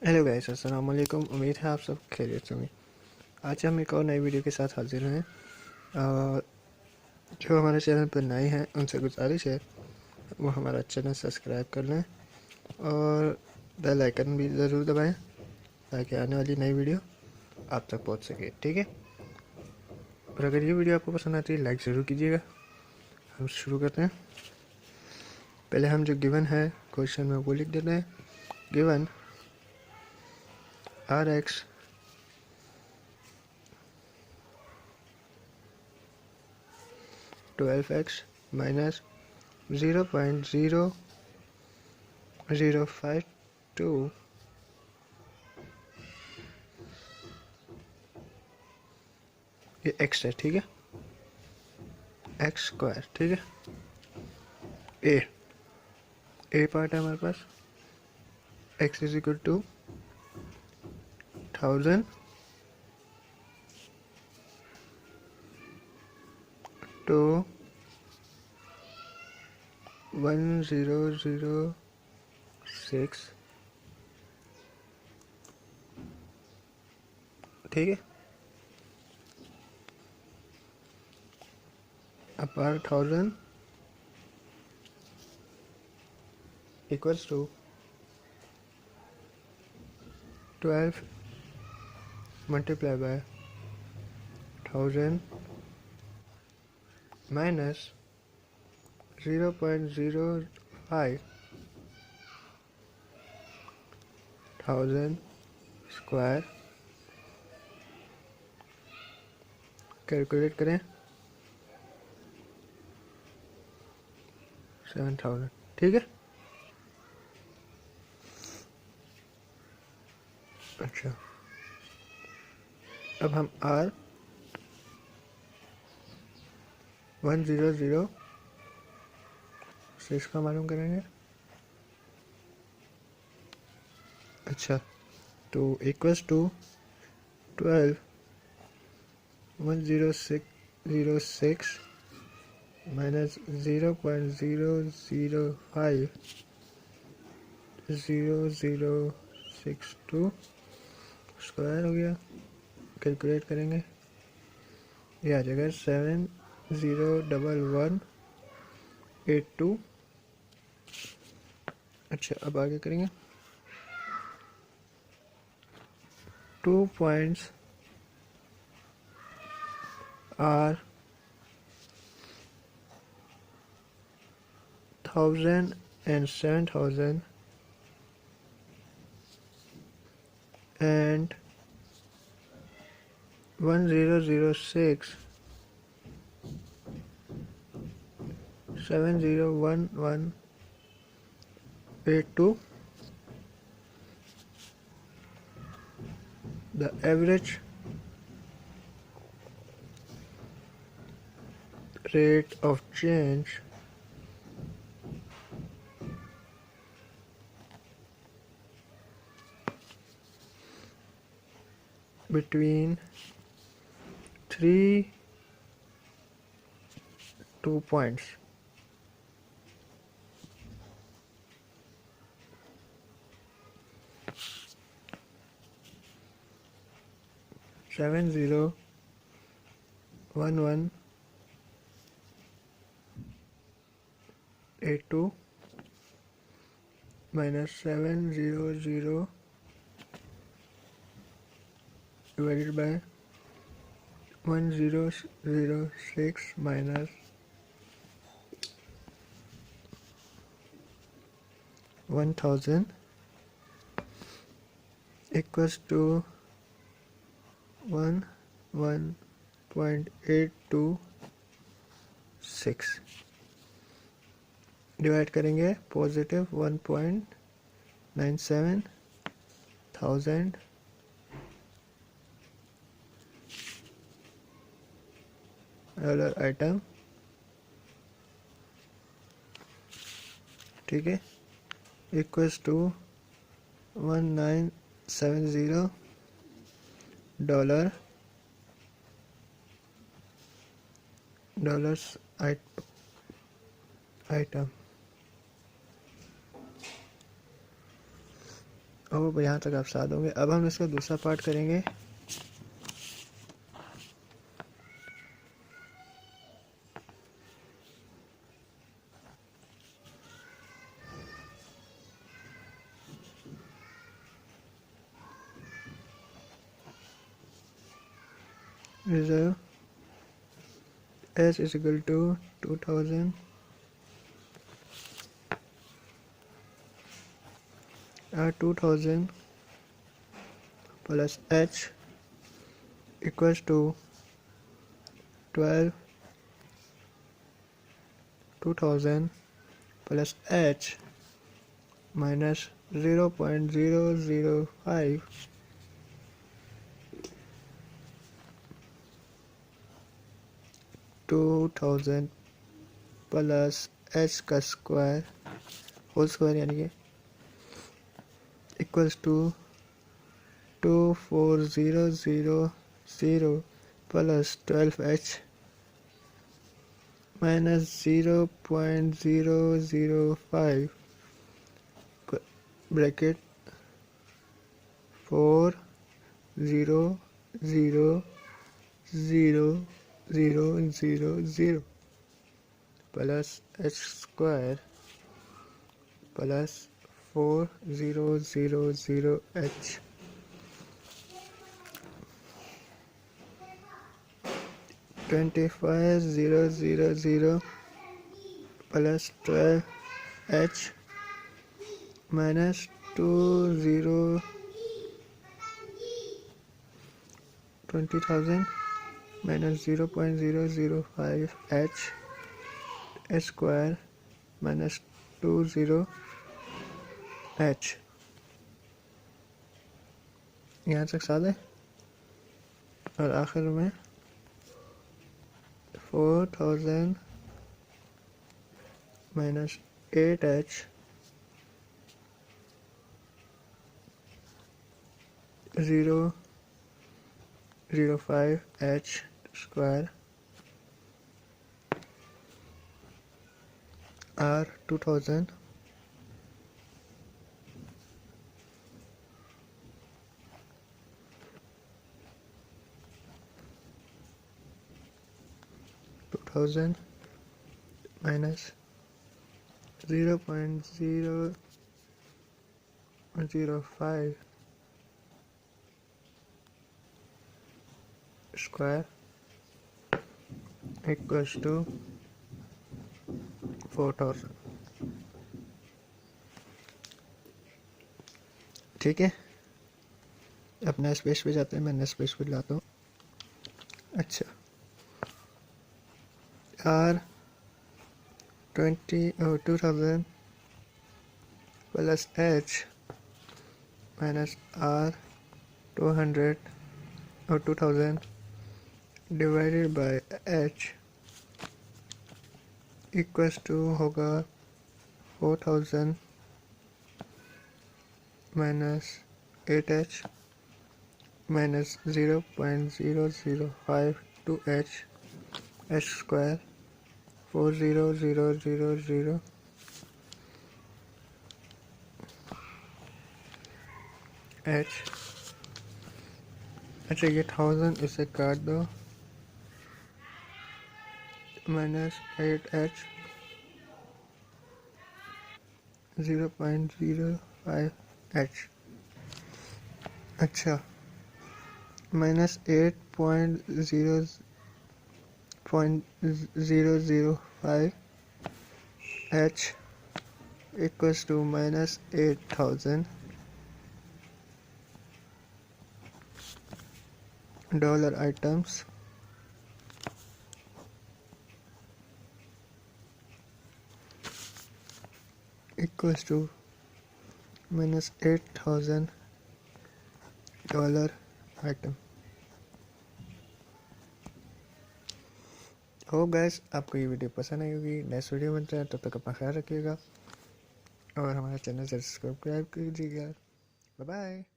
Hello guys, अस्सलाम वालेकुम। उम्मीद है आप सब खैरियत से होंगे। आज हम एक और नई वीडियो के साथ हाजिर हैं। जो हमारे चैनल पर नए हैं उनसे गुजारिश है वो हमारा चैनल सब्सक्राइब कर लें और बेल आइकन भी ज़रूर दबाएं ताकि आने वाली नई वीडियो आप तक पहुंच सके। ठीक है, और अगर ये वीडियो आपको पसंद आती है लाइक ज़रूर कीजिएगा। हम शुरू करते हैं। पहले हम जो गिवन है क्वेश्चन में वो लिख देते हैं। Given are x $12x minus 0.0052 ये x है। ठीक है, एक्स स्क्वायर। ठीक है, ए पार्ट है हमारे पास। x is equal to 1000 to 1006। ठीक है, अपार 1000 equals to 12 multiply by 1000 minus 0.05 1000 square. Calculate करें 7000। ठीक है, अच्छा अब हम R 1006 का मालूम करेंगे। अच्छा, तो इक्वल्स टू 12 1006 माइनस 0.005 0062 स्क्वायर हो गया। कैलकुलेट करेंगे, ये आ जाएगा 701182। अच्छा, अब आगे करेंगे। 2 points are 1000 and 7000 and 1006 701182. The average rate of change between 3 2 points. Seven zero one 82 minus 700 divided by 1006 minus 1000 equals to 11.826। Divide करेंगे पॉजिटिव 1.97 थाउजेंड डॉलर आइटम। ठीक है, इक्वल्स टू 1970 डॉलर्स आइटम। और यहाँ तक आप साथ होंगे। अब हम इसका दूसरा पार्ट करेंगे। Reserve S is equal to 2000 2000 plus H equals to 12 2000 plus H minus 0.005 2000 plus H का स्क्वायर होल स्क्वायर यानी कि equals to 24000 plus 12H minus 0.005 bracket 40000 plus H square plus 4000H 25000 plus 12H minus 20,000 minus 0.005H square minus 20H यहाँ तक साथ है। और आखिर में 4000 minus 8H 0.05H square R 2000 minus 0.005 square equals to 4000। ठीक है, अपना स्पेस पे जाते हैं, मैं नेक्स्ट स्पेस पे लाता हूँ। अच्छा, R 2000 plus H minus R 200 और 2000 divided by H equals to होगा 4000 minus 8H minus 0.0052H H square 40000 H। अच्छा, ये 1000 इसे काट दो, माइनस 8H 0.05H। अच्छा, minus 8.005H equals to minus 8000 dollar items equals to minus 8000 dollar item. हो guys, आपको ये वीडियो पसंद आई होगी। नेक्स्ट वीडियो बनता है, तब तक अपना ख्याल रखिएगा और हमारा चैनल सब्सक्राइब कीजिएगा। Bye bye.